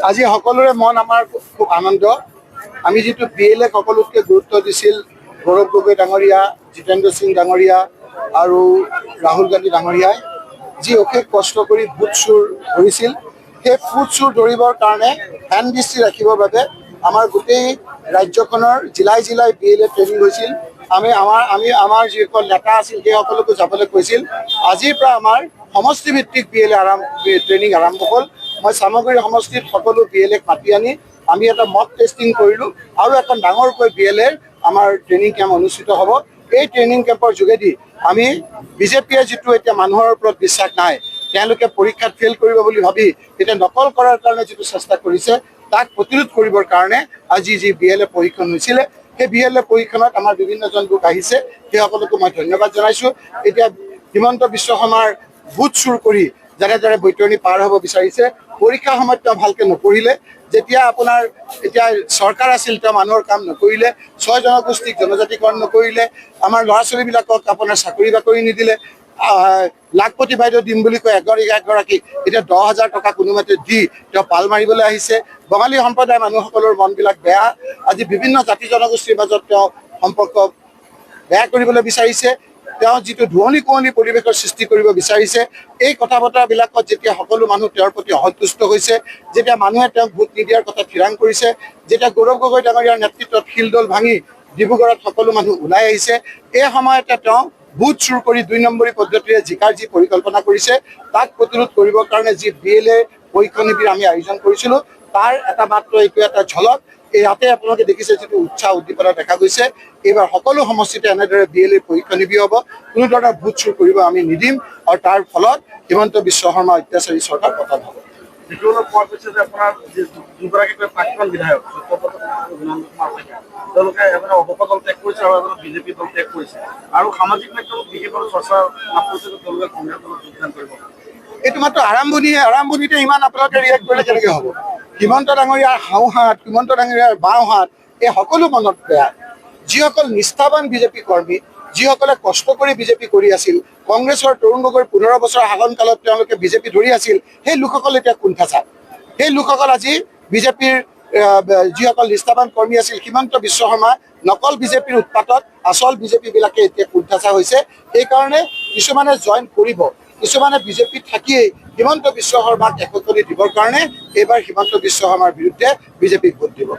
আজি সকলোৰে মন আমাৰ খুব আনন্দ। আমি যিটো BLA সকলোতকৈ গুৰুত্ব দিছিল গৌৰৱ গগৈ ডাঙৰীয়া, জিতেন্দ্ৰ সিং ডাঙৰীয়া আৰু ৰাহুল গান্ধী ডাঙৰীয়াই যি অশেষ কষ্ট কৰি বুট চুৰ ধৰিছিল, সেই ফুট চুৰ ধৰিবৰ কাৰণে ধ্যান দৃষ্টি ৰাখিবৰ বাবে আমাৰ গোটেই ৰাজ্যখনৰ জিলাই জিলাই BLA ট্ৰেইনিং হৈছিল। আমাৰ যিসকল নেতা আছিল সেই সকলকো যাবলৈ কৈছিল। আজিৰ পৰা আমাৰ সমষ্টিভিত্তিক BLA ট্ৰেইনিং আৰম্ভ হ'ল। মই চামগুৰি সমষ্টিত সকলো BLAক মাতি আনি আমি এটা মক টেষ্টিং কৰিলোঁ আৰু এখন ডাঙৰকৈ BLAৰ আমাৰ ট্ৰেইনিং কেম্প অনুষ্ঠিত হ'ব। এই ট্ৰেইনিং কেম্পৰ যোগেদি আমি বিজেপিয়ে যিটো এতিয়া মানুহৰ ওপৰত বিশ্বাস নাই, তেওঁলোকে পৰীক্ষাত ফেইল কৰিব বুলি ভাবি এতিয়া নকল কৰাৰ কাৰণে যিটো চেষ্টা কৰিছে তাক প্ৰতিৰোধ কৰিবৰ কাৰণে আজি যি BLA প্ৰশিক্ষণ হৈছিলে, সেই BLA প্ৰশিক্ষণত আমাৰ বিভিন্নজন লোক আহিছে, সেইসকলকো মই ধন্যবাদ জনাইছোঁ। এতিয়া হিমন্ত বিশ্ব শৰ্মাৰ বুট চুৰ কৰি যেনেদৰে বৈতৰণি পাৰ হ'ব বিচাৰিছে, পৰীক্ষাৰ সময়ত তেওঁ ভালকৈ নপঢ়িলে, যেতিয়া আপোনাৰ এতিয়া চৰকাৰ আছিল তেওঁ মানুহৰ কাম নকৰিলে, 6 জনগোষ্ঠীক জনজাতিকৰণ নকৰিলে, আমাৰ ল'ৰা ছোৱালীবিলাকক আপোনাৰ চাকৰি বাকৰি নিদিলে, লাখপতি বাইদেউ দিম বুলি কৈ এগৰাকী এতিয়া 10,000 টকা কোনোমতে দি তেওঁ পাল মাৰিবলৈ আহিছে। বঙালী সম্প্ৰদায়ৰ মানুহসকলৰ মনবিলাক বেয়া। আজি বিভিন্ন জাতি জনগোষ্ঠীৰ মাজত তেওঁ সম্পৰ্ক বেয়া কৰিবলৈ বিচাৰিছে। তেওঁ যিটো ধুৱনি কুঁৱলী পৰিৱেশৰ সৃষ্টি কৰিব বিচাৰিছে, এই কথা বতৰাবিলাকত যেতিয়া সকলো মানুহ তেওঁৰ প্ৰতি অসন্তুষ্ট হৈছে, যেতিয়া মানুহে তেওঁক ভোট নিদিয়াৰ কথা থিৰাং কৰিছে, যেতিয়া গৌৰৱ গগৈ ডাঙৰীয়াৰ নেতৃত্বত শিলদল ভাঙি ডিব্ৰুগড়ত সকলো মানুহ ওলাই আহিছে, এই সময়তে তেওঁ বুট চুৰ কৰি 2 নম্বৰী পদ্ধতিৰে জিকাৰ যি পৰিকল্পনা কৰিছে তাক প্ৰতিৰোধ কৰিবৰ কাৰণে যি BLA প্ৰশিক্ষণ শিবিৰ আমি আয়োজন কৰিছিলোঁ, তাৰ এটা মাত্ৰ এইটো এটা ঝলক। ইয়াতে আপোনালোকে দেখিছে যিটো উৎসাহ উদ্দীপনা দেখা গৈছে। এইবাৰ সকলো সমষ্টিতে এনেদৰে BLA প্ৰশিক্ষণ শিবিৰ হ'ব। কোনো ধৰণৰ বুট চুৰ কৰিব আমি নিদিম আৰু তাৰ ফলত হিমন্ত বিশ্ব শৰ্মা অত্যাচাৰী চৰকাৰ পতন হ'ব। পোৱা গৈছে যে আপোনাৰ দুগৰাকীকৈ প্ৰাক্তন বিধায়ক তেওঁলোকে এজনে অৱসৰ দল ত্যাগ কৰিছে আৰু এজনে বিজেপি দল ত্যাগ কৰিছে, আৰু সামাজিক মাধ্যমত বিশেষভাৱে চৰ্চা লাভ কৰিছে যে তেওঁলোকে কংগ্ৰেছ দলত যোগদান কৰিব। এইটো মাত্ৰ আৰম্ভণিহে। আৰম্ভণিতে ইমান আপোনালোকে ৰিয়েক্ট কৰিলে কেনেকৈ হ'ব? হিমন্ত ডাঙৰীয়াৰ হাওঁহাত, হিমন্ত ডাঙৰীয়াৰ বাওঁহাত, এই সকলো মনত বেয়া। যিসকল নিষ্ঠাৱান বিজেপি কৰ্মী, যিসকলে কষ্ট কৰি বিজেপি কৰি আছিল, কংগ্ৰেছৰ তৰুণ গগৈৰ 15 বছৰ শাসনকালত তেওঁলোকে বিজেপি ধৰি আছিল, সেই লোকসকল এতিয়া কুণ্ঠাচাৰ। সেই লোকসকল আজি বিজেপিৰ যিসকল নিষ্ঠাৱান কৰ্মী আছিল, হিমন্ত বিশ্ব শৰ্মা নকল বিজেপিৰ উৎপাতত আচল বিজেপিবিলাকে এতিয়া কুণ্ঠাচাৰ হৈছে। সেইকাৰণে কিছুমানে জইন কৰিব, কিছুমানে বিজেপিত থাকিয়েই হিমন্ত বিশ্ব শৰ্মাক এককনি দিবৰ কাৰণে এইবাৰ হিমন্ত বিশ্ব শৰ্মাৰ বিৰুদ্ধে বিজেপিক ভোট দিব।